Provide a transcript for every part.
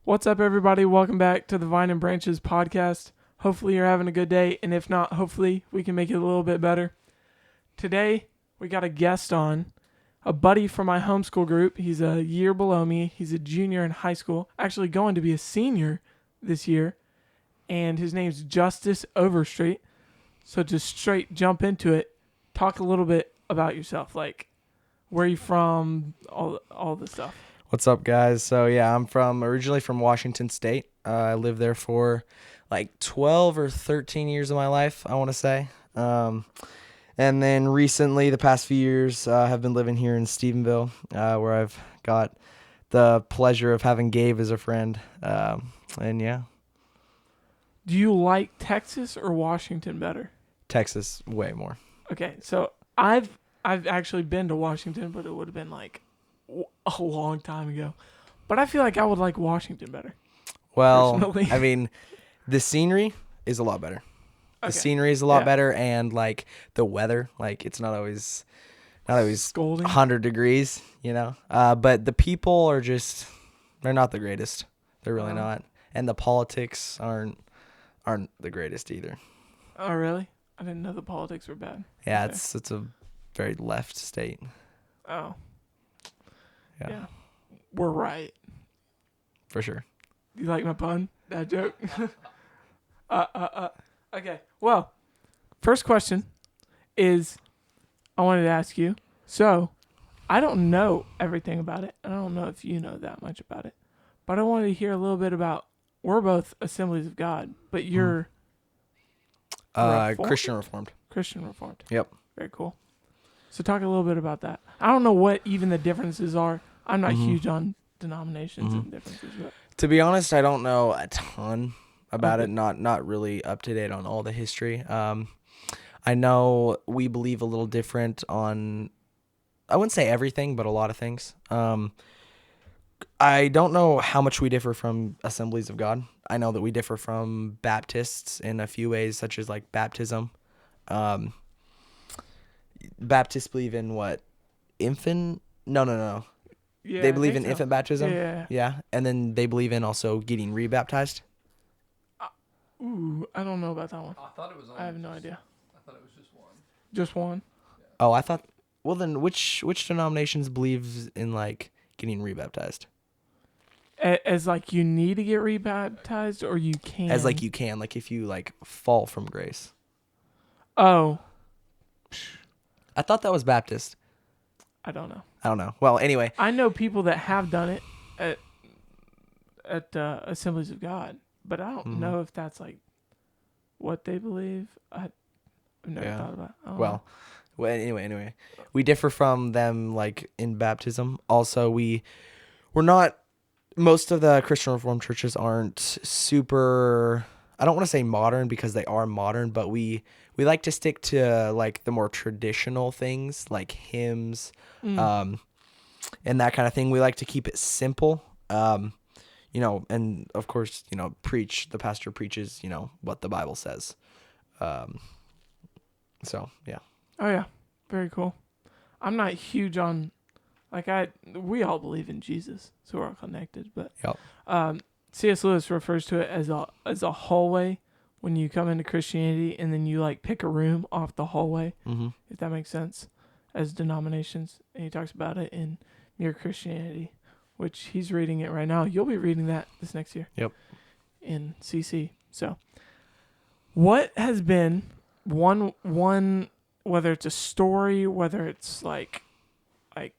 What's up, everybody? Welcome back to the Vine and Branches podcast. Hopefully you're having a good day, and if not, hopefully we can make it a little bit better. Today, we got a guest on, a buddy from my homeschool group. He's a year below me. He's a junior in high school, actually going to be a senior this year, and his name's Justice Overstreet. So just straight jump into it. Talk a little bit about yourself, like where you from, all the stuff. What's up, guys? So yeah, I'm originally from Washington State. I lived there for like 12 or 13 years of my life, I want to say. And then recently, the past few years, have been living here in Stephenville, where I've got the pleasure of having Gabe as a friend. And yeah, Do you like Texas or Washington better? Texas way more. Okay, so I've actually been to Washington, but it would have been like a long time ago. But I feel like I would like Washington better. Well, Personally. I mean, the scenery is a lot better. The Okay. scenery is a lot Yeah. better, and like the weather, like it's not always Scolding. 100 degrees, you know. But the people are they're not the greatest. They're really not. And the politics aren't the greatest either. Oh, really? I didn't know the politics were bad. Yeah, Okay. it's a very left state. Oh. Yeah, Yeah. We're right. for sure. You like my pun? That joke? Okay. Well, first question is I wanted to ask you. So, I don't know everything about it. I don't know if you know that much about it. But I wanted to hear a little bit about, we're both Assemblies of God, but you're Reformed? Christian Reformed. Christian Reformed. Yep. Very cool. So talk a little bit about that. I don't know what even the differences are. I'm not huge on denominations and differences. But To be honest, I don't know a ton about Okay. it. Not really up to date on all the history. I know we believe a little different on, I wouldn't say everything, but a lot of things. I don't know how much we differ from Assemblies of God. I know that we differ from Baptists in a few ways, such as like baptism. Baptists believe in what? Infant? No. yeah, They I believe think in so. infant baptism. Yeah. And then they believe in also getting rebaptized. Ooh, I don't know about that one. I thought it was. I have no idea. I thought it was just one. Just one. Oh, I thought. Well, then which denominations believes in like getting rebaptized? As like you need to get rebaptized, or you can. As like you can, like if you like fall from grace. Oh, I thought that was Baptist. I don't know. I don't know. Well, anyway, I know people that have done it at Assemblies of God, but I don't know if that's like what they believe. I've never thought about it. I don't know. well, anyway, we differ from them like in baptism. Also, we're not. Most of the Christian Reformed churches aren't super. I don't want to say modern because they are modern, but we like to stick to like the more traditional things like hymns, and that kind of thing. We like to keep it simple, and of course, preach. The pastor preaches, what the Bible says. So yeah. Oh yeah, very cool. I'm not huge on, we all believe in Jesus, so we're all connected. But Yep. C.S. Lewis refers to it as a hallway when you come into Christianity, and then you like pick a room off the hallway, if that makes sense, as denominations. And he talks about it in Mere Christianity, which he's reading it right now. You'll be reading that this next year. Yep. In CC. So, what has been one whether it's a story, whether it's like a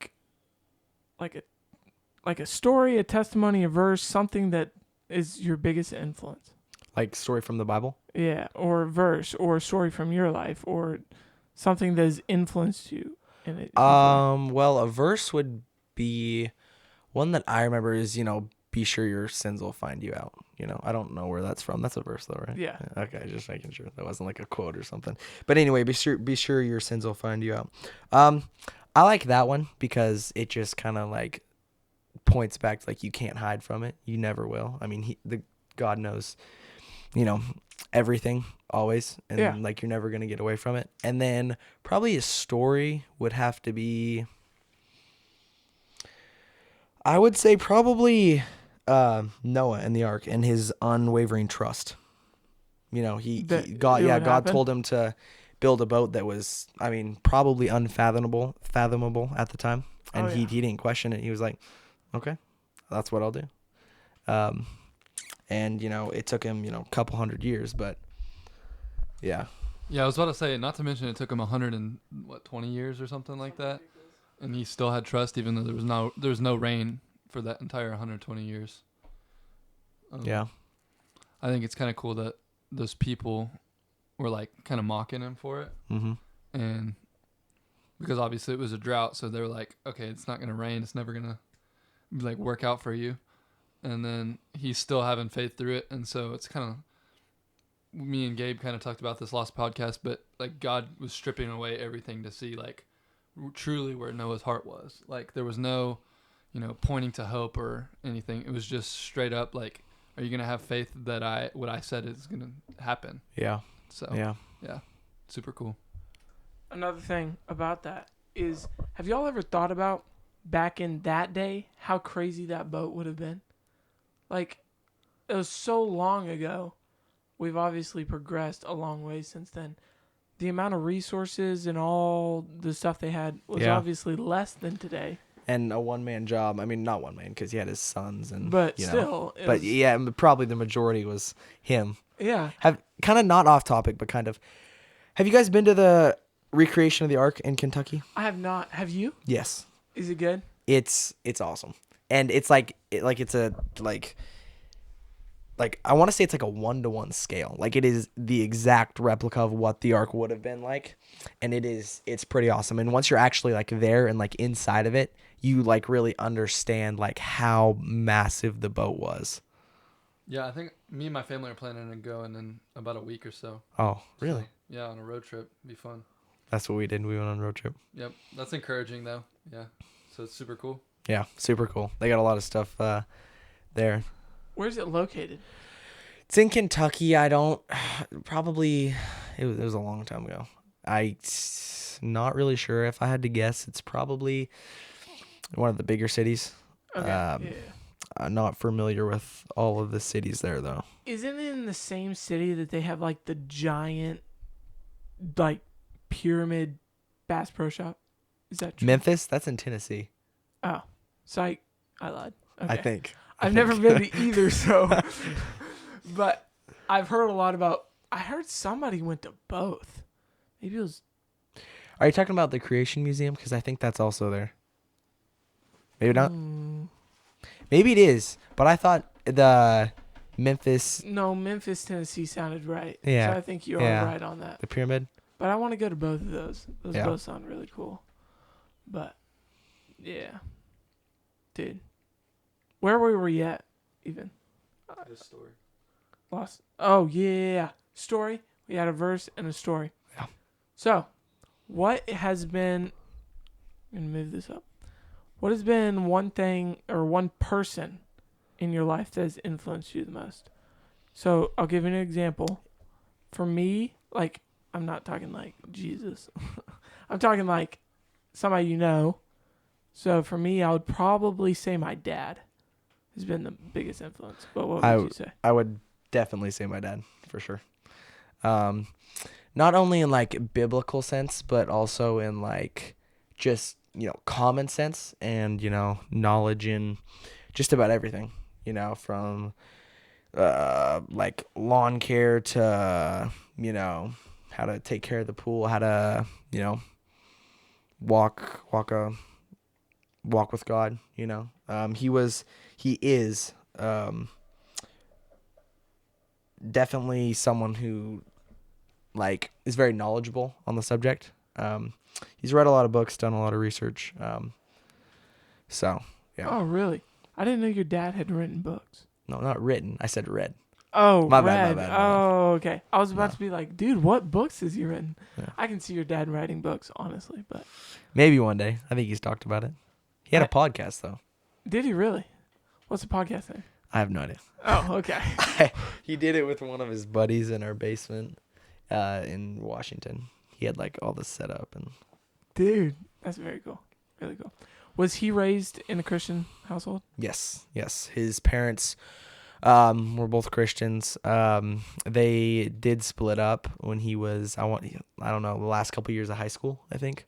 story, a testimony, a verse, something that is your biggest influence? Like story from the Bible. Yeah, or a verse, or a story from your life, or something that has influenced you in it. Well, a verse would be one that I remember is, be sure your sins will find you out. I don't know where that's from. That's a verse though, right? Yeah. Okay, just making sure that wasn't like a quote or something. But anyway, be sure your sins will find you out. I like that one because it just kind of like points back to like you can't hide from it. You never will. I mean, God knows, everything always, and like you're never gonna get away from it. And then probably a story would have to be, I would say probably Noah and the ark and his unwavering trust. You know, That it would God happen? told him to build a boat that was, I mean, probably fathomable at the time, and Oh, yeah. he didn't question it. He was like, okay, that's what I'll do. Um, and you know, it took him, you know, a couple hundred years, but yeah, Yeah, I was about to say, not to mention it took him 20 years or something like that, and he still had trust even though there was no rain for that entire 120 years. yeah, I think it's kind of cool that those people were like kind of mocking him for it, mm-hmm. and because obviously it was a drought, so they were like, okay, it's not gonna rain, it's never gonna like work out for you, and then he's still having faith through it, and so it's kind of, me and Gabe kind of talked about this last podcast, but like God was stripping away everything to see like truly where Noah's heart was. Like there was no, pointing to hope or anything. It was just straight up like, are you gonna have faith that what I said is gonna happen? Yeah, So yeah. super cool. Another thing about that is, have y'all ever thought about back in that day how crazy that boat would have been? Like, it was so long ago. We've obviously progressed a long way since then. The amount of resources and all the stuff they had was Yeah. obviously less than today. And a one-man job. I mean, not one man because he had his sons and. But you know. still, it But was, yeah, probably the majority was him. yeah. Have kind of not off topic, but kind of. Have you guys been to the recreation of the Ark in Kentucky? I have not. Have you? Yes. Is it good? It's awesome, and it's like I want to say it's like a 1-to-1 scale. Like it is the exact replica of what the Ark would have been like, and it's pretty awesome. And once you're actually like there and like inside of it, you like really understand like how massive the boat was. Yeah, I think me and my family are planning on going in about a week or so. Oh, really? So, yeah, on a road trip. Be fun. That's what we did. We went on a road trip. Yep. That's encouraging though. Yeah. So it's super cool. Yeah, super cool. They got a lot of stuff there. Where's it located? It's in Kentucky. I don't probably it was a long time ago. Not really sure. If I had to guess, it's probably one of the bigger cities. Okay. Yeah. I'm not familiar with all of the cities there though. Isn't it in the same city that they have like the giant, like, pyramid Bass Pro Shop? Is that true? Memphis? That's in Tennessee. Oh, psych. I lied. Okay. I think. I've never been to either, so. But I've heard a lot about. I heard somebody went to both. Maybe it was. Are you talking about the Creation Museum? Because I think that's also there. Maybe not. Maybe it is, but I thought the Memphis. No, Memphis, Tennessee sounded right. Yeah. So I think you are Yeah. right on that. The pyramid. But I want to go to both of those. Those Yeah. both sound really cool. But, yeah. Dude. Where were we at, even? This story. Lost. Oh, yeah. Story. We had a verse and a story. Yeah. So, what has been... I'm going to move this up. What has been one thing or one person in your life that has influenced you the most? So, I'll give you an example. For me, like, I'm not talking like Jesus. I'm talking like somebody you know. So, for me, I would probably say my dad has been the biggest influence. But what would you say? I would definitely say my dad for sure. Not only in like biblical sense, but also in like just, common sense and, knowledge in just about everything, from, like lawn care to, how to take care of the pool, how to, walk with God, he is, definitely someone who like is very knowledgeable on the subject. He's read a lot of books, done a lot of research. So yeah. Oh, really? I didn't know your dad had written books. No, not written. I said read. Oh, My read. bad. Oh, okay. I was about No. to be like, dude, what books has he written? Yeah. I can see your dad writing books, honestly, but Maybe one day. I think he's talked about it. He had a podcast though. did he really? What's the podcast name? I have no idea. Oh, okay. He did it with one of his buddies in our basement, in Washington. He had like all this set up and. Dude, that's very cool. Really cool. Was he raised in a Christian household? Yes. His parents were both Christians. They did split up when he was I don't know, the last couple years of high school, I think.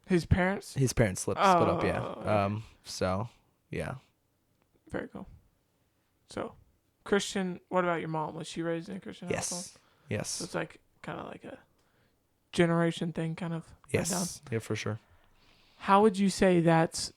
His parents? His parents split up, yeah. Okay. So yeah. Very cool. So, Christian. What about your mom? Was she raised in a Christian household? So Yes. it's like kind of like a generation thing, kind of. Right down. Yes. Yeah, for sure. How would you say that's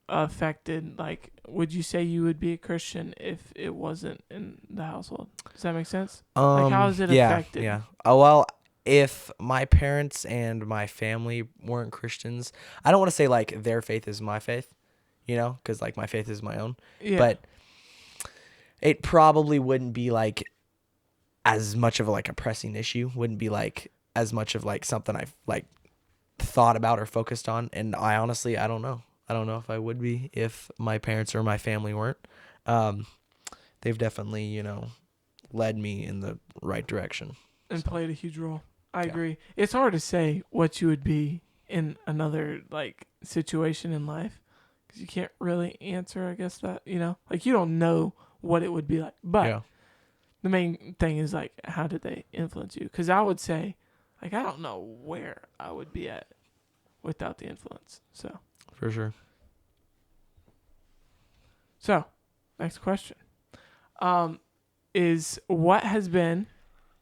affected? Like, would you say you would be a Christian if it wasn't in the household? Does that make sense? Like, how is it affected? Yeah. Oh, well, if my parents and my family weren't Christians, I don't want to say like their faith is my faith, because like my faith is my own. Yeah. But it probably wouldn't be like as much of like a pressing issue. Wouldn't be like as much of like something I've like thought about or focused on. And I honestly, I don't know. I don't know if I would be if my parents or my family weren't. They've definitely, led me in the right direction. And played a huge role. I agree. It's hard to say what you would be in another like situation in life because you can't really answer. I guess that like you don't know what it would be like. But the main thing is like how did they influence you? Because I would say like I don't know where I would be at without the influence. So For sure. So next question is what has been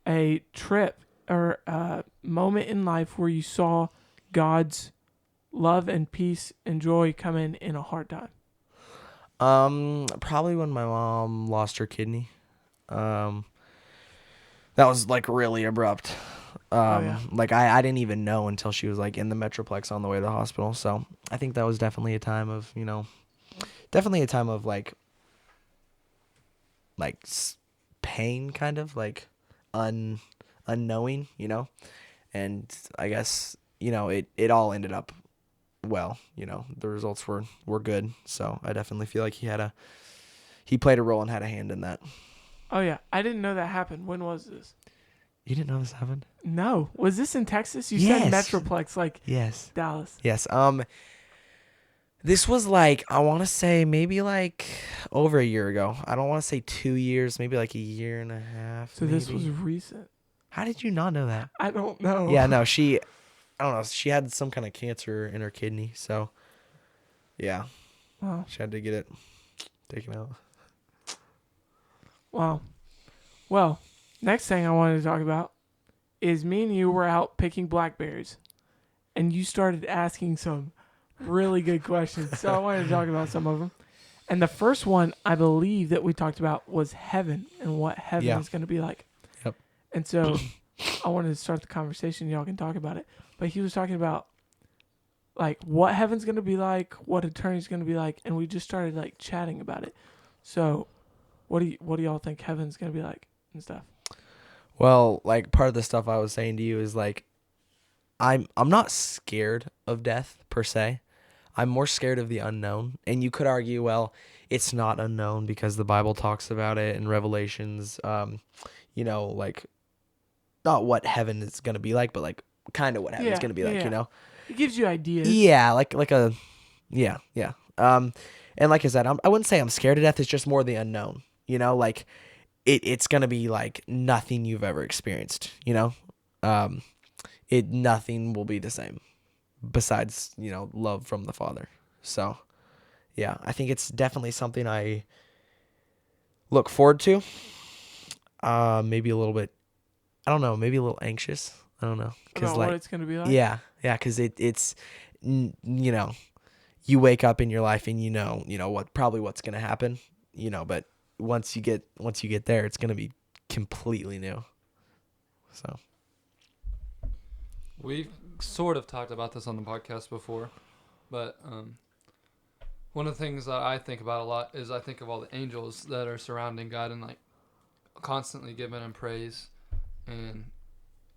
a trip or a moment in life where you saw God's love and peace and joy come in a hard time? Probably when my mom lost her kidney. That was like really abrupt. Like I didn't even know until she was like in the Metroplex on the way to the hospital. So I think that was definitely a time of, like pain, kind of like unknowing, and I guess, it all ended up well, the results were good. So I definitely feel like he played a role and had a hand in that. Oh yeah, I didn't know that happened. When was this? You didn't know this happened? No. Was this in Texas? You Yes. said Metroplex, like Yes. Dallas. Yes. This was like, I want to say maybe like over a year ago. I don't want to say 2 years, maybe like a year and a half. So this was recent. How did you not know that? I don't know. Yeah, no, I don't know. She had some kind of cancer in her kidney. So, yeah. Wow. She had to get it taken out. Wow. Well, next thing I wanted to talk about is me and you were out picking blackberries, and you started asking some really good questions. So I wanted to talk about some of them. And the first one I believe that we talked about was heaven and what heaven is going to be like. Yep. And so I wanted to start the conversation. Y'all can talk about it. But he was talking about like what heaven's going to be like, what eternity's going to be like, and we just started like chatting about it. So what do y'all think heaven's going to be like and stuff? Well, like part of the stuff I was saying to you is like I'm not scared of death per se. I'm more scared of the unknown. And you could argue, well, it's not unknown because the Bible talks about it in Revelations, like not what heaven is going to be like, but like kind of what heaven's going to be like, It gives you ideas. Yeah, yeah. And like I said, I wouldn't say I'm scared of death. It's just more the unknown, like it's going to be like nothing you've ever experienced, nothing will be the same besides, love from the Father. So, yeah, I think it's definitely something I look forward to. Maybe a little bit, I don't know, maybe a little anxious. I don't know. About what it's going to be like? Yeah, because it's, you wake up in your life and what's going to happen, but once you get there, it's going to be completely new. So. We've sort of talked about this on the podcast before, but one of the things that I think about a lot is I think of all the angels that are surrounding God and like constantly giving him praise. And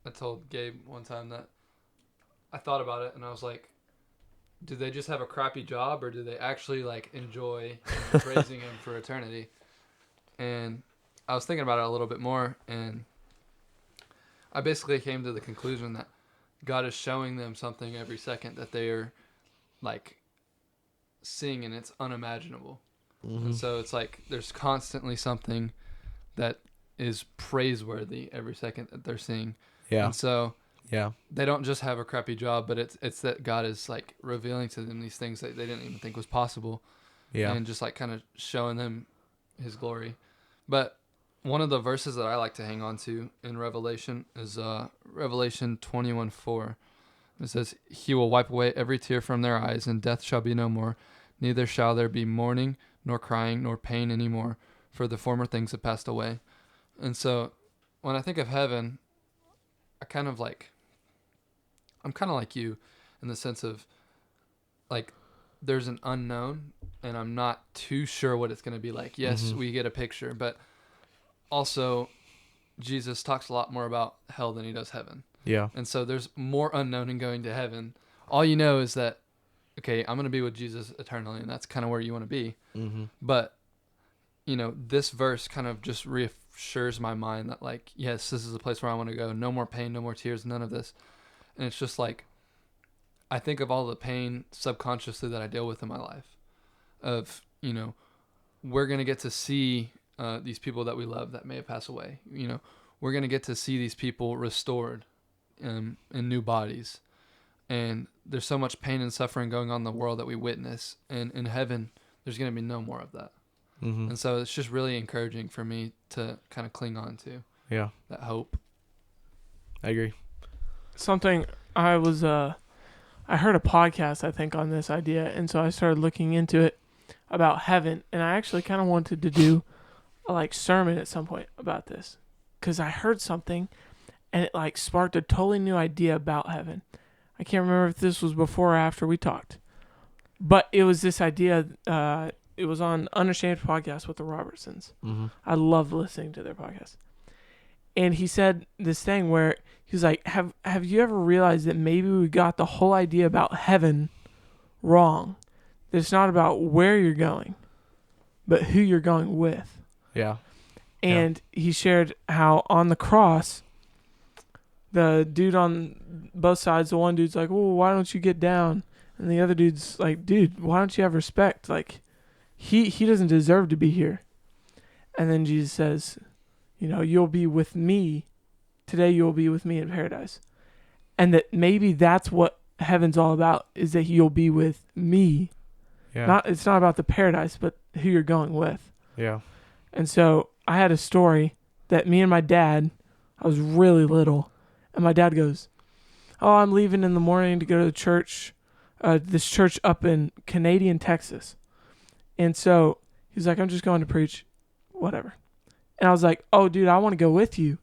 I told Gabe one time that I thought about it and I was like, do they just have a crappy job or do they actually like enjoy praising him for eternity? And I was thinking about it a little bit more, and I basically came to the conclusion that God is showing them something every second that they are like seeing and it's unimaginable. Mm-hmm. And so it's like there's constantly something that is praiseworthy every second that they're seeing. Yeah. And so Yeah. they don't just have a crappy job, but it's that God is like revealing to them these things that they didn't even think was possible. Yeah. And just like kind of showing them his glory. But one of the verses that I like to hang on to in Revelation is Revelation 21:4. It says, "He will wipe away every tear from their eyes, and death shall be no more. Neither shall there be mourning, nor crying, nor pain any more, for the former things have passed away." And so when I think of heaven, I'm kind of like you in the sense of like there's an unknown and I'm not too sure what it's going to be like. Yes, Mm-hmm. we get a picture, but also Jesus talks a lot more about hell than he does heaven. Yeah. And so there's more unknown in going to heaven. All you know is that, okay, I'm going to be with Jesus eternally, and that's kind of where you want to be. Mm-hmm. But, this verse kind of just reassures my mind that, like, yes, this is the place where I want to go. No more pain, no more tears, none of this. And it's just like, I think of all the pain subconsciously that I deal with in my life of, we're going to get to see these people that we love that may have passed away. We're going to get to see these people restored in new bodies. And there's so much pain and suffering going on in the world that we witness. And in heaven, there's going to be no more of that. Mm-hmm. And so it's just really encouraging for me to kind of cling on to Yeah. that hope. I agree. Something I heard a podcast, I think, on this idea, and so I started looking into it about heaven, and I actually kind of wanted to do a sermon at some point about this, because I heard something, and it sparked a totally new idea about heaven. I can't remember if this was before or after we talked, but it was this idea. It was on Unashamed podcast with the Robertsons. Mm-hmm. I love listening to their podcast. And he said this thing where he was like, have you ever realized that maybe we got the whole idea about heaven wrong? That it's not about where you're going, but who you're going with. Yeah. And he shared how on the cross, the dude on both sides, the one dude's like, well, why don't you get down? And the other dude's like, dude, why don't you have respect? Like, he doesn't deserve to be here. And then Jesus says, you'll be with me. Today you'll be with me in paradise. And that maybe that's what heaven's all about, is that you'll be with me. Yeah. It's not about the paradise, but who you're going with. Yeah. And so I had a story that me and my dad, I was really little, and my dad goes, oh, I'm leaving in the morning to go to the church, this church up in Canadian, Texas. And so he's like, I'm just going to preach, whatever. And I was like, oh, dude, I want to go with you.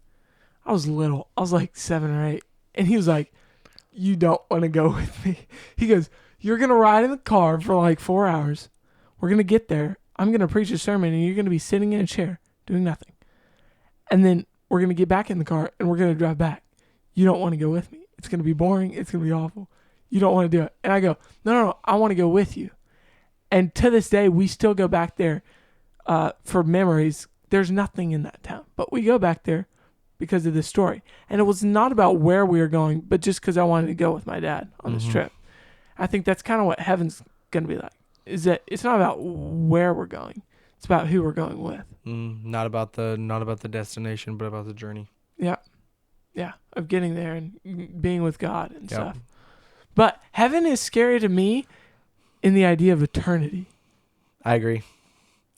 I was little. I was like 7 or 8. And he was like, you don't want to go with me. He goes, you're going to ride in the car for 4 hours. We're going to get there. I'm going to preach a sermon, and you're going to be sitting in a chair doing nothing. And then we're going to get back in the car, and we're going to drive back. You don't want to go with me. It's going to be boring. It's going to be awful. You don't want to do it. And I go, no, I want to go with you. And to this day, we still go back there for memories. There's nothing in that town, but we go back there because of this story. And it was not about where we were going, but just because I wanted to go with my dad on this trip. I think that's kind of what heaven's going to be like, is that it's not about where we're going. It's about who we're going with. Not about the destination, but about the journey. Yeah. Yeah. Of getting there and being with God and stuff. But heaven is scary to me in the idea of eternity. I agree.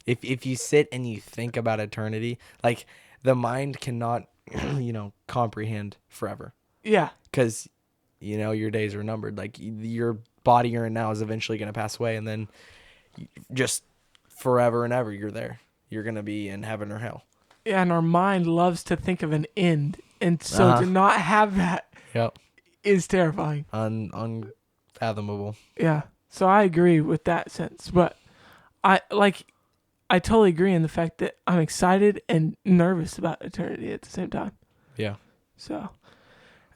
If you sit and you think about eternity, the mind cannot, comprehend forever. Yeah. Because, your days are numbered. Your body you're in now is eventually going to pass away, and then just forever and ever you're there. You're going to be in heaven or hell. Yeah, and our mind loves to think of an end. And so to not have that is terrifying. Unfathomable. Yeah. So I agree with that sense. But I totally agree in the fact that I'm excited and nervous about eternity at the same time. Yeah. So,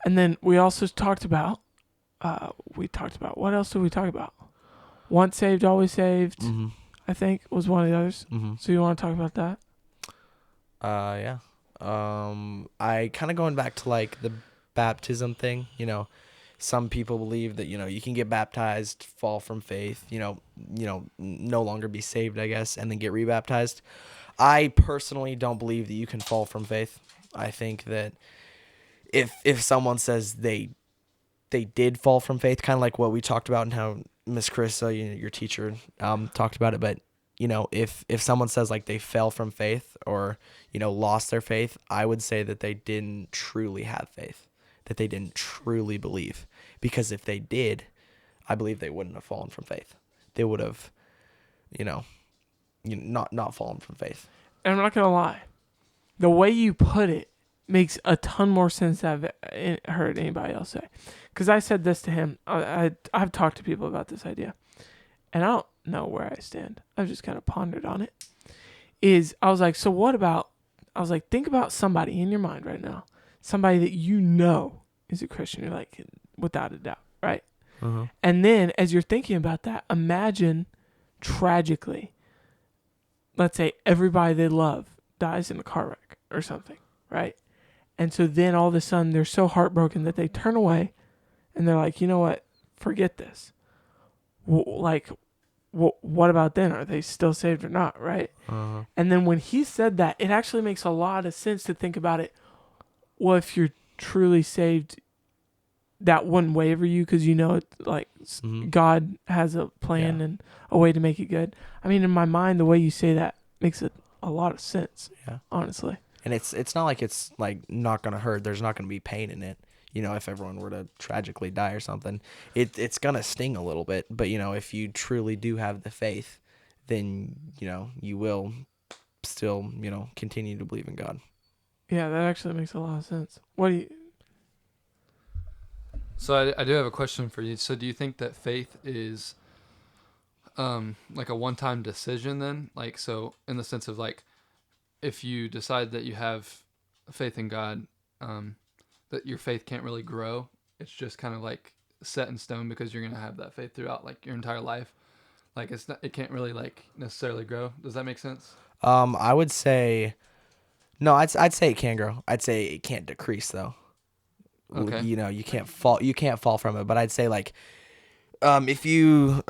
and then we also talked about, what else did we talk about? Once saved, always saved, I think was one of the others. So you want to talk about that? Yeah. I kind of going back to the baptism thing, some people believe that, you can get baptized, fall from faith, no longer be saved, I guess, and then get rebaptized. I personally don't believe that you can fall from faith. I think that if someone says they did fall from faith, kind of like what we talked about and how Miss Carissa, your teacher, talked about it, but if someone says like they fell from faith or lost their faith, I would say that they didn't truly have faith, that they didn't truly believe, because if they did, I believe they wouldn't have fallen from faith. They would have not fallen from faith. And I'm not gonna lie, the way you put it makes a ton more sense than I've heard anybody else say. Because I said this to him. I've talked to people about this idea, and I don't know where I stand. I've just kind of pondered on it. I was like, so what about? I was like, think about somebody in your mind right now, somebody that you know is a Christian. You're like, without a doubt, right? Uh-huh. And then as you're thinking about that, imagine tragically, let's say everybody they love dies in a car wreck or something, right? And so then all of a sudden they're so heartbroken that they turn away and they're like, you know what? Forget this. What about then? Are they still saved or not, right? Uh-huh. And then when he said that, it actually makes a lot of sense to think about it. Well, if you're truly saved, that wouldn't waver you because Mm-hmm. God has a plan and a way to make it good. I mean, in my mind, the way you say that makes it a lot of sense. Yeah. Honestly. And it's not like it's like not gonna hurt. There's not gonna be pain in it. If everyone were to tragically die or something, it's gonna sting a little bit. But if you truly do have the faith, then you will still continue to believe in God. Yeah, that actually makes a lot of sense. What do you? So I do have a question for you. So do you think that faith is like a one-time decision then? Like, so in the sense of like, if you decide that you have faith in God, that your faith can't really grow. It's just kind of like set in stone because you're going to have that faith throughout like your entire life. Like it can't really like necessarily grow. Does that make sense? I would say no. I'd say it can grow. I'd say it can't decrease though. Okay. You can't fall from it. But I'd say like if you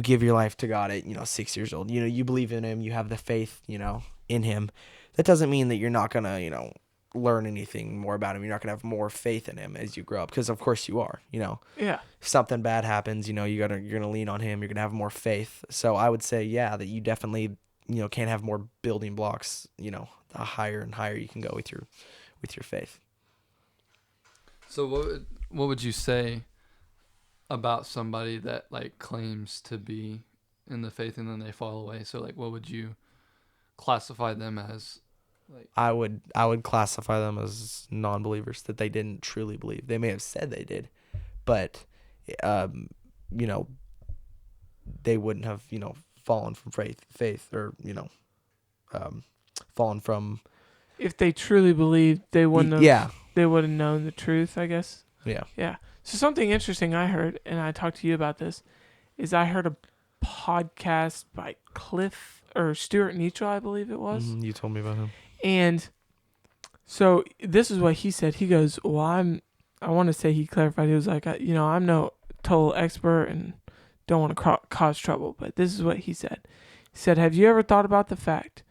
give your life to God at 6 years old, you believe in Him, you have the faith in Him. That doesn't mean that you're not gonna learn anything more about Him. You're not gonna have more faith in Him as you grow up, because of course you are. Yeah. If something bad happens, you're gonna lean on Him. You're gonna have more faith. So I would say that you definitely can have more building blocks. The higher and higher you can go with your faith. So what would you say about somebody that like claims to be in the faith and then they fall away? So like, what would you classify them as? Like, I would classify them as non-believers, that they didn't truly believe. They may have said they did, but they wouldn't have fallen from faith or fallen from. If they truly believed, they wouldn't have. Yeah. They would have known the truth, I guess. Yeah. Yeah. So something interesting I heard, and I talked to you about this, is I heard a podcast by Cliff or Stuart Nietzsche, I believe it was. You told me about him. And so this is what he said. He goes, well, I want to say he clarified. He was like, I'm no total expert and don't want to cause trouble. But this is what he said. He said, have you ever thought about the fact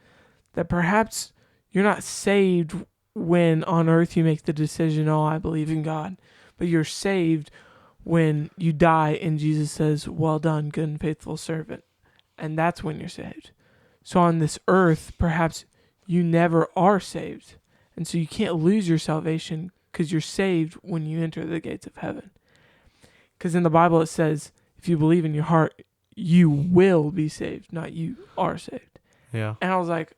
that perhaps you're not saved when on earth you make the decision, oh, I believe in God, but you're saved when you die and Jesus says, well done, good and faithful servant. And that's when you're saved. So on this earth, perhaps you never are saved. And so you can't lose your salvation because you're saved when you enter the gates of heaven. Because in the Bible it says, if you believe in your heart, you will be saved, not you are saved. Yeah. And I was like,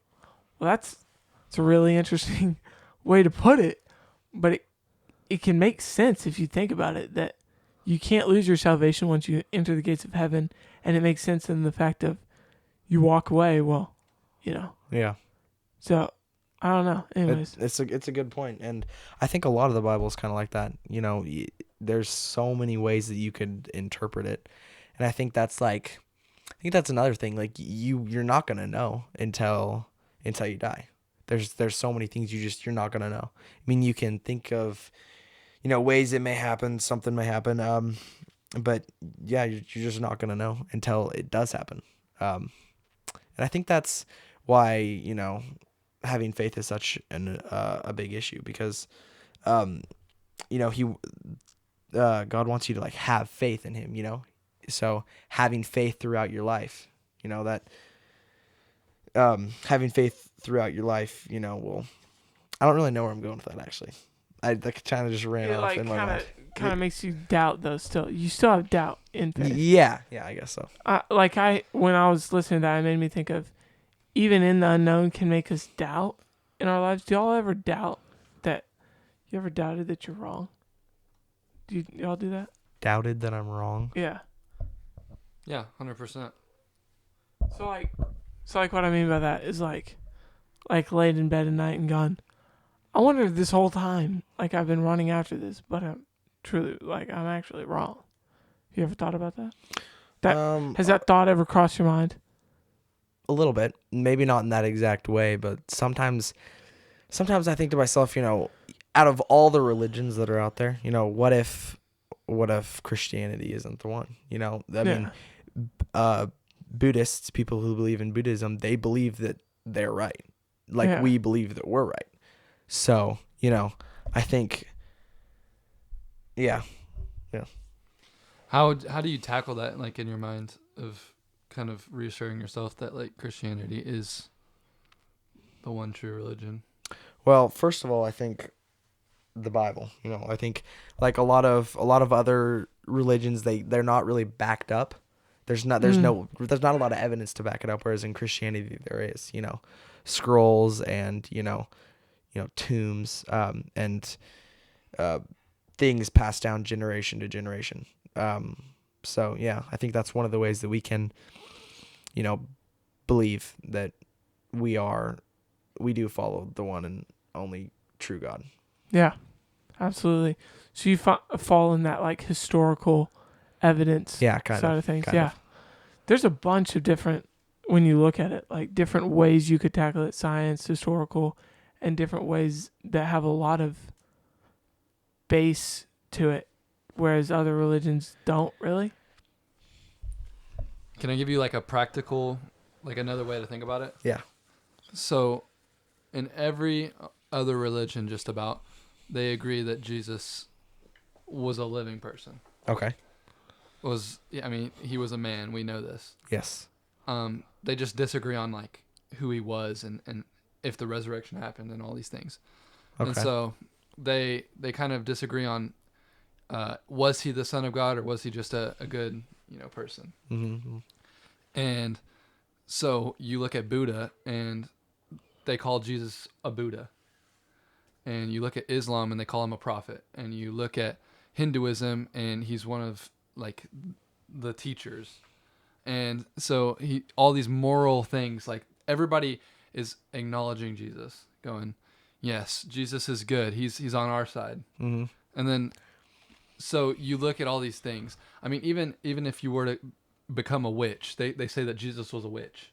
well, that's a really interesting way to put it, but it can make sense if you think about it, that you can't lose your salvation once you enter the gates of heaven, and it makes sense in the fact of you walk away, Yeah. So I don't know. Anyways, it's a good point, and I think a lot of the Bible is kind of like that. There's so many ways that you could interpret it, and I think that's another thing. Like you're not gonna know until you die. There's so many things you're not gonna know. I mean, you can think of, ways it may happen, something may happen. But yeah, you're just not gonna know until it does happen. And I think that's why having faith is such a big issue, because he God wants you to like have faith in him. So having faith throughout your life, that having faith throughout your life, will. I don't really know where I'm going with that actually. I like kind of just ran It off like in my mind. kind of makes you doubt though. Still, you still have doubt in faith. Yeah, I guess so. When I was listening to that, it made me think of even in the unknown can make us doubt in our lives. Do y'all ever doubt that? You ever doubted that you're wrong? Do y'all do that? Doubted that I'm wrong. Yeah. Yeah, 100%. So what I mean by that is like laid in bed at night and gone, I wonder if this whole time like I've been running after this, but I'm truly I'm actually wrong. You ever thought about that? Has that thought ever crossed your mind? A little bit, maybe not in that exact way, but sometimes I think to myself, out of all the religions that are out there, what if Christianity isn't the one? I mean, Buddhists, people who believe in Buddhism, they believe that they're right. We believe that we're right. So, I think, yeah. How do you tackle that, like, in your mind of kind of reassuring yourself that, like, Christianity is the one true religion? Well, first of all, I think the Bible, I think like a lot of other religions, they're not really backed up. There's not a lot of evidence to back it up. Whereas in Christianity, there is, scrolls and, tombs, and, things passed down generation to generation. So yeah, I think that's one of the ways that we can, believe that we do follow the one and only true God. Yeah, absolutely. So you fall in that like historical evidence side of things. Yeah. There's a bunch of different, when you look at it, like different ways you could tackle it, science, historical, and different ways that have a lot of base to it, whereas other religions don't really. Can I give you like a practical, like another way to think about it? Yeah. So in every other religion, just about, they agree that Jesus was a living person. Okay. He was a man. We know this. Yes. They just disagree on like who he was and if the resurrection happened and all these things. Okay. And so they kind of disagree on was he the Son of God or was he just a good person? Mm-hmm. And so you look at Buddha and they call Jesus a Buddha. And you look at Islam and they call him a prophet. And you look at Hinduism and he's one of like the teachers. And so all these moral things, like everybody is acknowledging Jesus, going, yes, Jesus is good. He's on our side. Mm-hmm. And then so you look at all these things. I mean, even if you were to become a witch, they say that Jesus was a witch.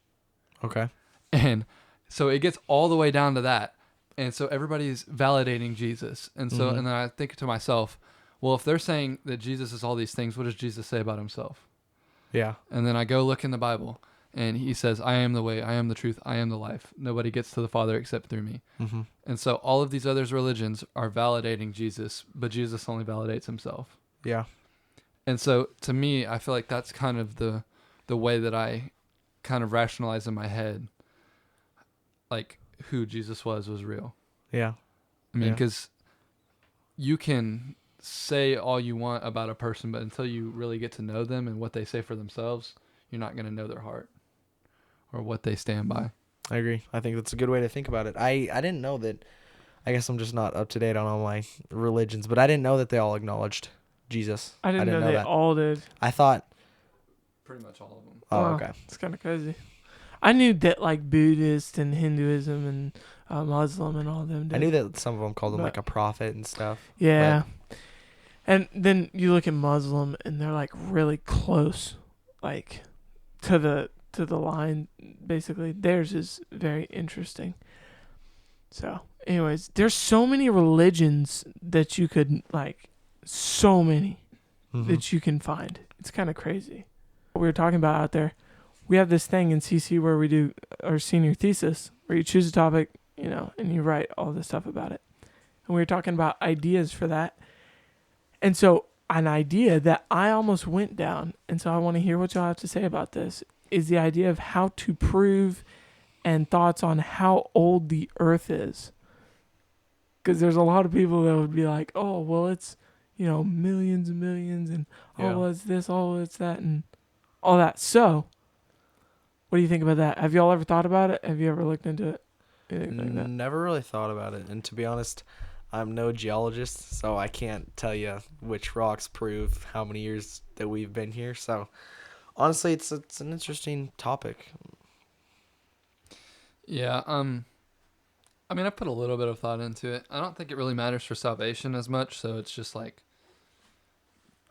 Okay. And so it gets all the way down to that. And so everybody's validating Jesus. And so, and then I think to myself, well, if they're saying that Jesus is all these things, what does Jesus say about himself? Yeah. And then I go look in the Bible and he says, I am the way, I am the truth, I am the life. Nobody gets to the Father except through me. Mm-hmm. And so all of these other religions are validating Jesus, but Jesus only validates himself. Yeah. And so to me, I feel like that's kind of the way that I kind of rationalize in my head, like who Jesus was real. Yeah. I mean, because you can say all you want about a person, but until you really get to know them and what they say for themselves, you're not going to know their heart or what they stand by. I agree. I think that's a good way to think about it. I didn't know that. I guess I'm just not up to date on all my religions, but I didn't know that they all acknowledged Jesus. I didn't know they that. all did. I thought pretty much all of them. Oh, wow, okay. It's kind of crazy. I knew that like Buddhist and Hinduism and Muslim and all of them did. I knew that some of them called him like a prophet and stuff. Yeah. And then you look at Muslim and they're like really close, like to the line. Basically, theirs is very interesting. So anyways, there's so many religions that you could like, so many that you can find. It's kind of crazy. What we were talking about out there, we have this thing in CC where we do our senior thesis, where you choose a topic, and you write all this stuff about it. And we were talking about ideas for that. And so an idea that I almost went down, and so I want to hear what y'all have to say about this, is the idea of how to prove and thoughts on how old the earth is. Because there's a lot of people that would be like, oh, well, it's, millions and millions, and oh, well, it's this, oh, it's that, and all that. So, what do you think about that? Have y'all ever thought about it? Have you ever looked into it? Anything like that? Never really thought about it. And to be honest, I'm no geologist, so I can't tell you which rocks prove how many years that we've been here. So, honestly, it's an interesting topic. Yeah. I mean, I put a little bit of thought into it. I don't think it really matters for salvation as much. So it's just like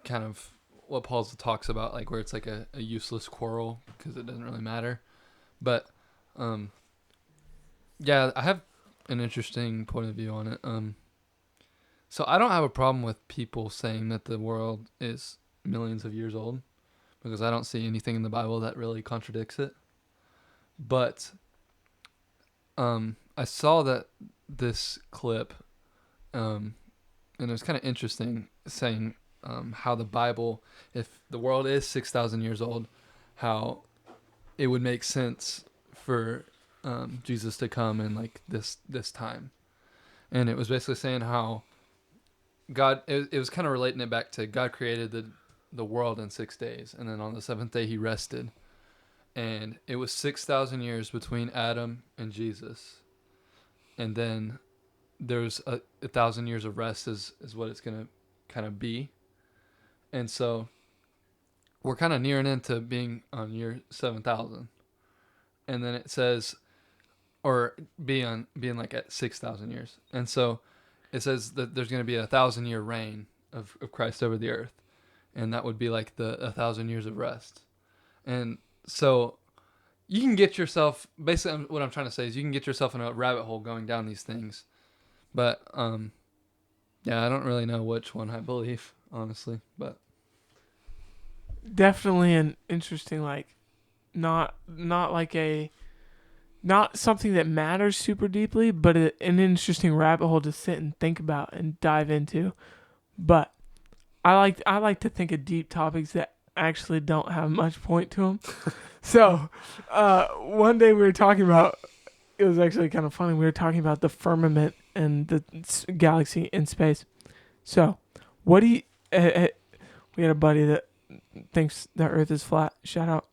kind of what Paul talks about, like where it's like a useless quarrel because it doesn't really matter. But, yeah, I have an interesting point of view on it. So I don't have a problem with people saying that the world is millions of years old because I don't see anything in the Bible that really contradicts it. But, I saw that this clip, and it was kind of interesting saying how the Bible, if the world is 6,000 years old, how it would make sense for Jesus to come in like this time. And it was basically saying how God, it was kind of relating it back to God created the world in 6 days, and then on the seventh day he rested. And it was 6,000 years between Adam and Jesus. And then there's a 1,000 years of rest is what it's going to kind of be. And so we're kind of nearing into being on year 7,000. And then it says, or being like at 6,000 years. And so it says that there's going to be 1,000-year reign of Christ over the earth. And that would be like the 1,000 years of rest. And so you can get yourself, basically what I'm trying to say is you can get yourself in a rabbit hole going down these things. But, yeah, I don't really know which one I believe, honestly. But Definitely an interesting, like, not something that matters super deeply, but an interesting rabbit hole to sit and think about and dive into. But I like to think of deep topics that actually don't have much point to them. So, one day we were talking about, it was actually kind of funny. We were talking about the firmament and the galaxy in space. So, what do you, we had a buddy that thinks the earth is flat. Shout out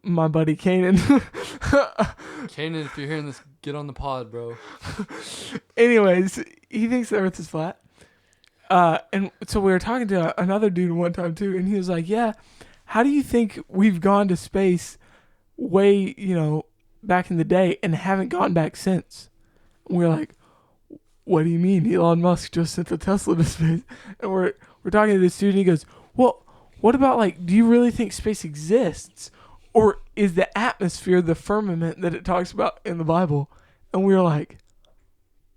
my buddy Kanan. Kanan, if you're hearing this, get on the pod, bro. Anyways, he thinks the earth is flat. And so we were talking to another dude one time too, and he was like, yeah, how do you think we've gone to space way, back in the day and haven't gone back since? And we're like, what do you mean? Elon Musk just sent the Tesla to space. And we're talking to this dude and he goes, well, what about like, do you really think space exists? Or is the atmosphere the firmament that it talks about in the Bible? And we were like,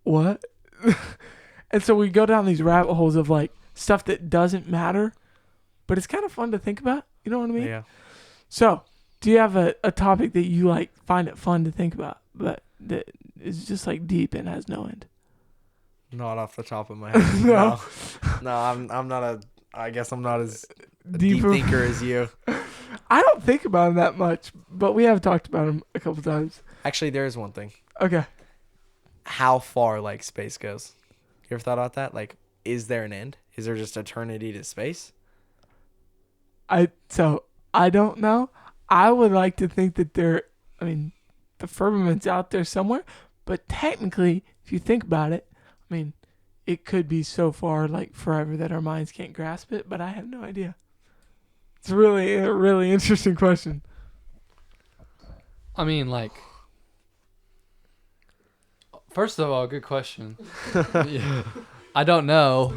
what? And so we go down these rabbit holes of like stuff that doesn't matter, but it's kind of fun to think about. You know what I mean? Yeah. So, do you have a topic that you like find it fun to think about, but that is just like deep and has no end? Not off the top of my head. No. No, I'm not I guess I'm not as Deep deep thinker as you. I don't think about them that much, but we have talked about them a couple times. Actually, there is one thing. Okay. How far like space goes? You ever thought about that? Like, is there an end? Is there just eternity to space? I don't know. I would like to think that the firmament's out there somewhere, but technically, if you think about it, it could be so far, like forever, that our minds can't grasp it, but I have no idea. It's really a really interesting question. I mean, like, first of all, good question. Yeah. I don't know.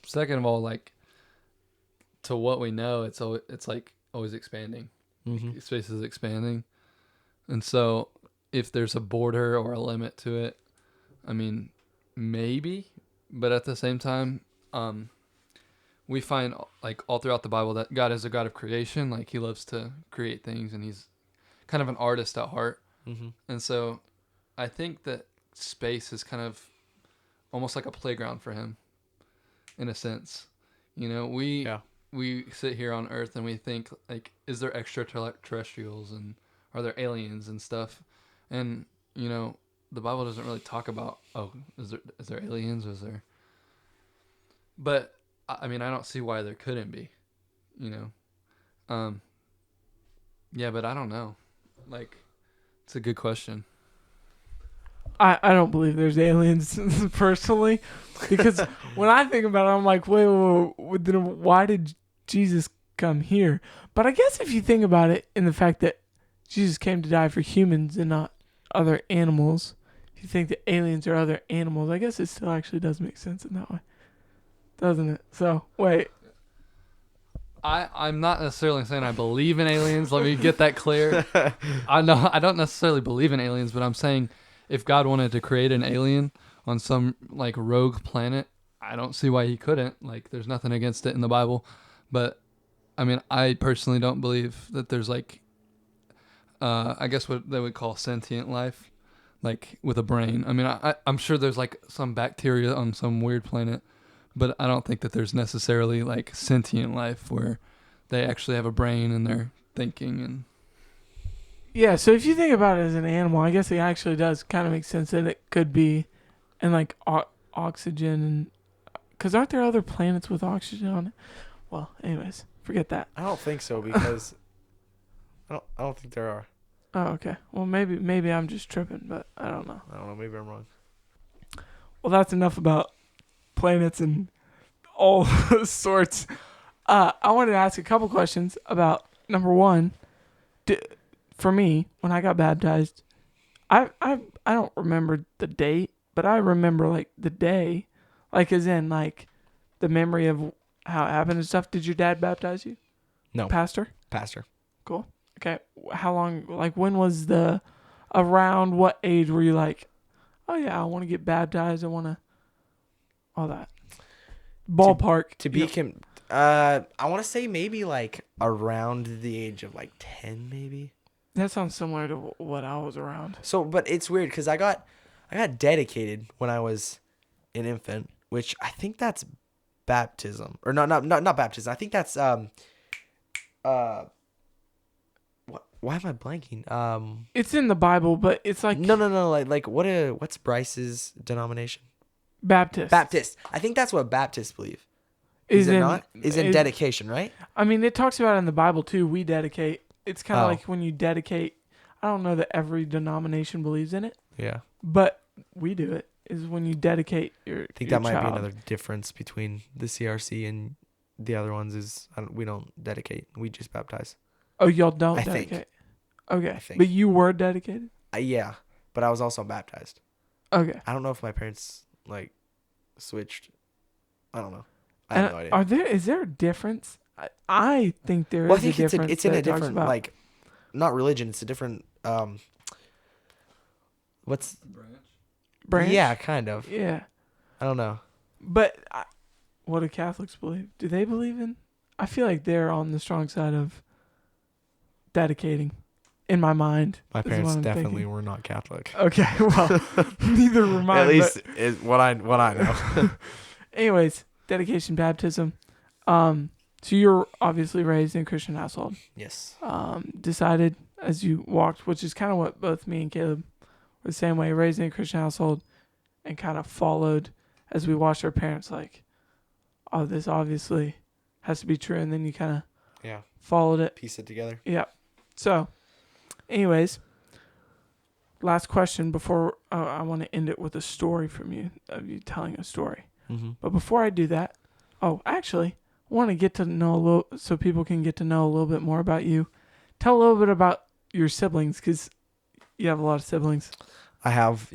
Second of all, like, to what we know, it's like always expanding. Mm-hmm. Space is expanding, and so if there's a border or a limit to it, I mean, maybe, but at the same time, we find like all throughout the Bible that God is a God of creation. Like he loves to create things, and he's kind of an artist at heart. Mm-hmm. And so I think that space is kind of almost like a playground for him in a sense. You know, we sit here on Earth and we think like, is there extraterrestrials and are there aliens and stuff? And, you know, the Bible doesn't really talk about, is there aliens? But I mean, I don't see why there couldn't be, you know? Yeah, but I don't know. Like, it's a good question. I don't believe there's aliens personally, because when I think about it, I'm like, wait, then why did Jesus come here? But I guess if you think about it in the fact that Jesus came to die for humans and not other animals, if you think that aliens are other animals, I guess it still actually does make sense in that way, doesn't it? So, wait. I'm not necessarily saying I believe in aliens. Let me get that clear. I don't necessarily believe in aliens, but I'm saying if God wanted to create an alien on some like rogue planet, I don't see why he couldn't. Like there's nothing against it in the Bible. But I mean, I personally don't believe that there's like I guess what they would call sentient life, like with a brain. I mean, I'm sure there's like some bacteria on some weird planet, but I don't think that there's necessarily like sentient life where they actually have a brain and they're thinking and. Yeah, so if you think about it as an animal, I guess it actually does kind of make sense that it could be, and like oxygen, and because aren't there other planets with oxygen on it? Well, anyways, forget that. I don't think so because I don't think there are. Oh, okay. Well, maybe I'm just tripping, but I don't know. I don't know. Maybe I'm wrong. Well, that's enough about planets and all sorts. I wanted to ask a couple questions about number one. For me, when I got baptized, I don't remember the date, but I remember like the day, like as in like the memory of how it happened and stuff. Did your dad baptize you? No. Pastor? Cool. Okay. How long, like when was around what age were you like, oh yeah, I want to get baptized. I want to, all that. Ballpark. I want to say maybe like around the age of like 10 maybe. That sounds similar to what I was around. So, but it's weird because I got dedicated when I was an infant, which I think that's baptism or not baptism. I think that's what? Why am I blanking? It's in the Bible, but it's like no. Like what's Bryce's denomination? Baptist. I think that's what Baptists believe. Is it not? Is in dedication, right? I mean, it talks about it in the Bible too. We dedicate. It's kind of like when you dedicate. I don't know that every denomination believes in it. Yeah. But we do it. Is when you dedicate your. I think your that might child. be another difference between the CRC and the other ones. Is we don't dedicate. We just baptize. Oh, y'all don't I dedicate. think. Okay, I think. But you were dedicated. Yeah, but I was also baptized. Okay. I don't know if my parents like switched. I don't know. I have no idea. Is there a difference? I think there Well, is I think a difference. it's in a different like, not religion. It's a different what's branch? Yeah, kind of. Yeah. I don't know. But what do Catholics believe? Do they believe in? I feel like they're on the strong side of dedicating. In my mind, my parents definitely thinking. were not Catholic. Okay, well, neither were mine. At least is what I know. Anyways, dedication, baptism. So you're obviously raised in a Christian household. Yes. Decided as you walked, which is kind of what both me and Caleb were the same way, raised in a Christian household, and kind of followed as we watched our parents like, oh, this obviously has to be true, and then you kind of followed it. Piece it together. Yeah. So, anyways, last question before I want to end it with a story from you, of you telling a story. Mm-hmm. But before I do that, actually, I want to get to know a little, so people can get to know a little bit more about you. Tell a little bit about your siblings, because you have a lot of siblings. I have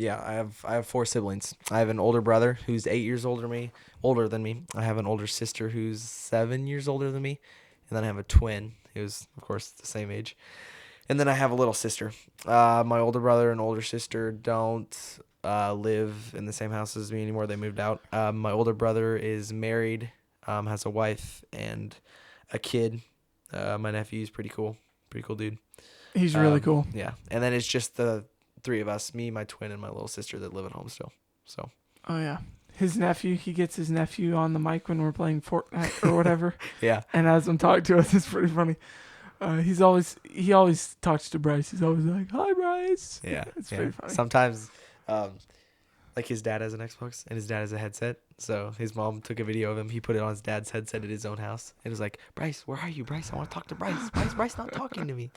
4 siblings. I have an older brother who's 8 years older than me. I have an older sister who's 7 years older than me, and then I have a twin who's, of course, the same age. And then I have a little sister. My older brother and older sister don't live in the same house as me anymore. They moved out. My older brother is married, has a wife and a kid. My nephew's pretty cool dude. He's really cool. Yeah, and then it's just the three of us, me, my twin, and my little sister that live at home still. So. Oh yeah, his nephew. He gets his nephew on the mic when we're playing Fortnite or whatever. Yeah. And has him talk to us. It's pretty funny. He always talks to Bryce. He's always like, "Hi, Bryce." Yeah, It's pretty funny. Sometimes, like his dad has an Xbox and his dad has a headset. So his mom took a video of him. He put it on his dad's headset at his own house. And was like, "Bryce, where are you, Bryce? I want to talk to Bryce. Bryce not talking to me."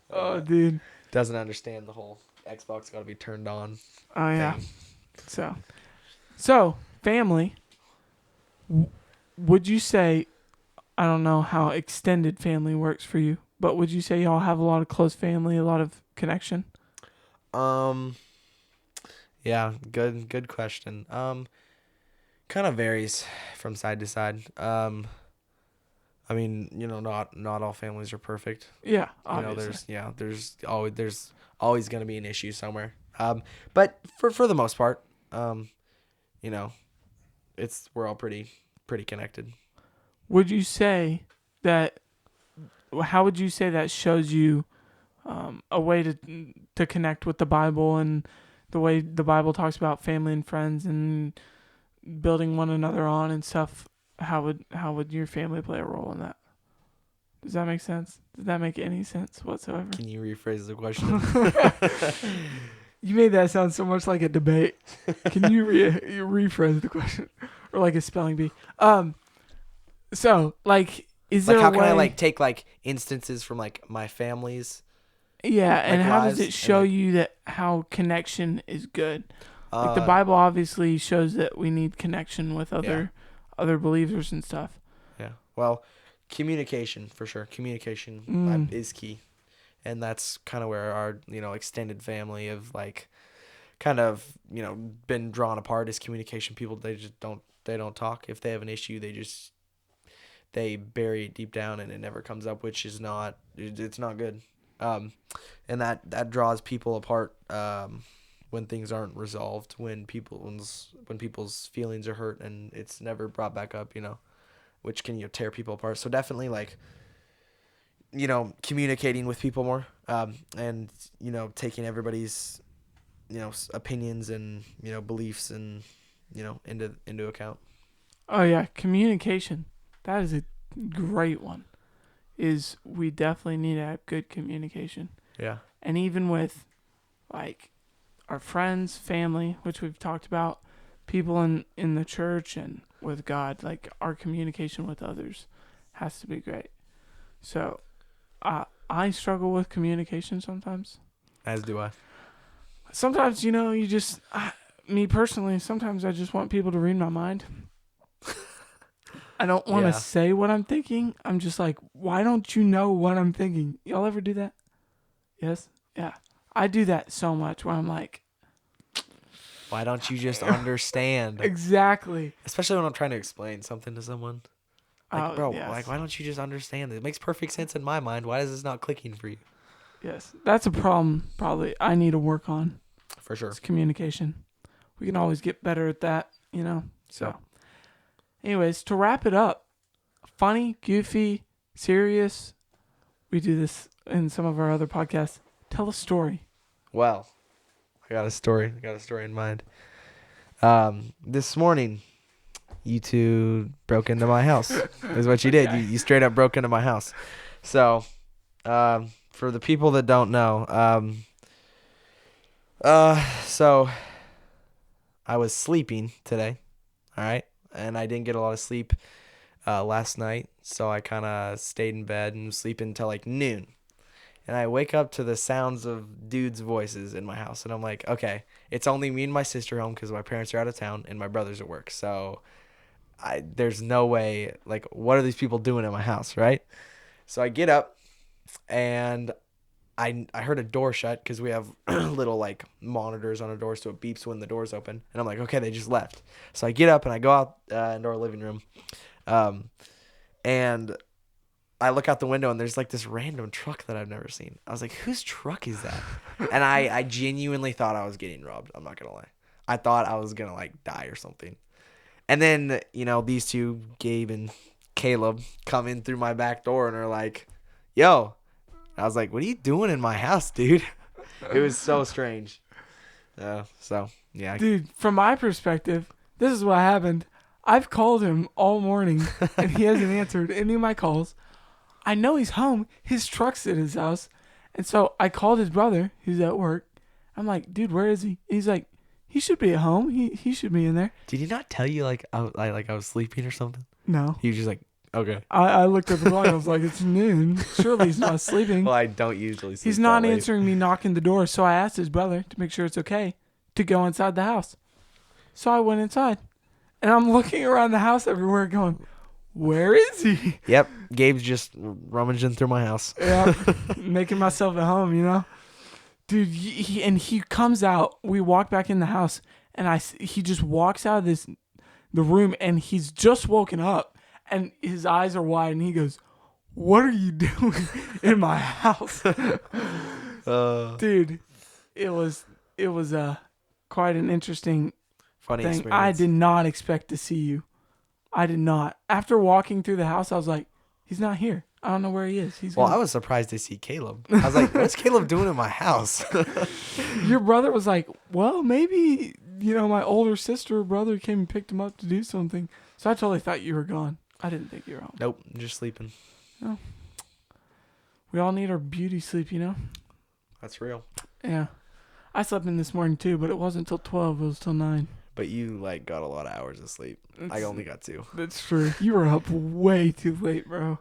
Oh, dude. Doesn't understand the whole Xbox got to be turned on. Oh yeah. Thing. So family. Would you say? I don't know how extended family works for you, but would you say y'all have a lot of close family, a lot of connection? Yeah, good question. Kind of varies from side to side. I mean, not all families are perfect. Yeah, obviously. There's always going to be an issue somewhere. But for the most part, we're all pretty connected. Would you say that? How would you say that shows you a way to connect with the Bible and the way the Bible talks about family and friends and building one another on and stuff? How would your family play a role in that? Does that make sense? Does that make any sense whatsoever? Can you rephrase the question? You made that sound so much like a debate. Can you rephrase the question, or like a spelling bee? So like, is there how a can way? I like take like instances from like my family's? Yeah, and how does lives it show and, you that how connection is good? Like the Bible obviously shows that we need connection with other believers and stuff. Yeah. Well, communication for sure. Communication is key, and that's kind of where our extended family of like kind of been drawn apart is communication. People they don't talk. If they have an issue, they bury it deep down and it never comes up, which is not good. And that draws people apart when things aren't resolved, when people's feelings are hurt and it's never brought back up, which can tear people apart. So definitely like communicating with people more, and taking everybody's opinions and beliefs and into account. Oh yeah, communication. That is a great one. We definitely need to have good communication. Yeah. And even with like our friends, family, which we've talked about, people in the church and with God, like our communication with others has to be great. So I struggle with communication sometimes. As do I. Sometimes, me personally, sometimes I just want people to read my mind. I don't want to say what I'm thinking. I'm just like, why don't you know what I'm thinking? Y'all ever do that? Yes? Yeah. I do that so much where I'm like, why don't you just understand? Exactly. Especially when I'm trying to explain something to someone. Like, why don't you just understand? It makes perfect sense in my mind. Why is this not clicking for you? Yes. That's a problem probably I need to work on. For sure. It's communication. We can always get better at that, So, anyways, to wrap it up, funny, goofy, serious. We do this in some of our other podcasts. Tell a story. Well, I got a story. In mind. This morning, you two broke into my house. Is what you did. You straight up broke into my house. So, for the people that don't know, so I was sleeping today, all right, and I didn't get a lot of sleep last night, so I kind of stayed in bed and was sleeping until like noon. And I wake up to the sounds of dudes' voices in my house. And I'm like, okay, it's only me and my sister home because my parents are out of town and my brother's at work. So there's no way, like, what are these people doing in my house, right? So I get up and I heard a door shut because we have little, like, monitors on a door so it beeps when the door's open. And I'm like, okay, they just left. So I get up and I go out into our living room. And I look out the window and there's like this random truck that I've never seen. I was like, whose truck is that? And I genuinely thought I was getting robbed. I'm not going to lie. I thought I was going to like die or something. And then, these two, Gabe and Caleb, come in through my back door and are like, yo. I was like, what are you doing in my house, dude? It was so strange. So, yeah. Dude, from my perspective, this is what happened. I've called him all morning, and he hasn't answered any of my calls. I know he's home. His truck's at his house. And so I called his brother, who's at work. I'm like, dude, where is he? And he's like, he should be at home. He should be in there. Did he not tell you, like, I was sleeping or something? No. He was just like, okay. I looked at the clock. I was like, it's noon. Surely he's not sleeping. Well, I don't usually sleep He's not that late. answering me knocking the door. So I asked his brother to make sure it's okay to go inside the house. So I went inside. And I'm looking around the house everywhere going, where is he? Yep. Gabe's just rummaging through my house. Yeah, making myself at home, Dude, he comes out. We walk back in the house, and he just walks out of the room, and he's just woken up, and his eyes are wide, and he goes, what are you doing in my house? Dude, it was quite an interesting Funny thing. experience. I did not expect to see you. I did not. After walking through the house, I was like, he's not here. I don't know where he is. Well, I was surprised to see Caleb. I was like, what's Caleb doing in my house? Your brother was like, well, maybe, my older sister or brother came and picked him up to do something. So I totally thought you were gone. I didn't think you were home. Nope, I'm just sleeping. No. We all need our beauty sleep, That's real. Yeah. I slept in this morning too, but it wasn't till 12. It was till 9. But you, got a lot of hours of sleep. I only got 2. That's true. You were up way too late, bro.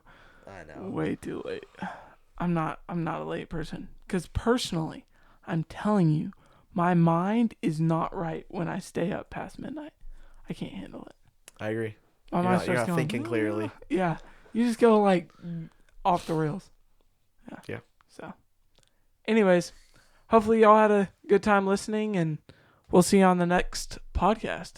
I know. Way too late. I'm not a late person. Because personally, I'm telling you, my mind is not right when I stay up past midnight. I can't handle it. I agree. My You're mind not starts going, thinking clearly. Yeah. You just go off the rails. Yeah. So, anyways, hopefully y'all had a good time listening, and we'll see you on the next podcast.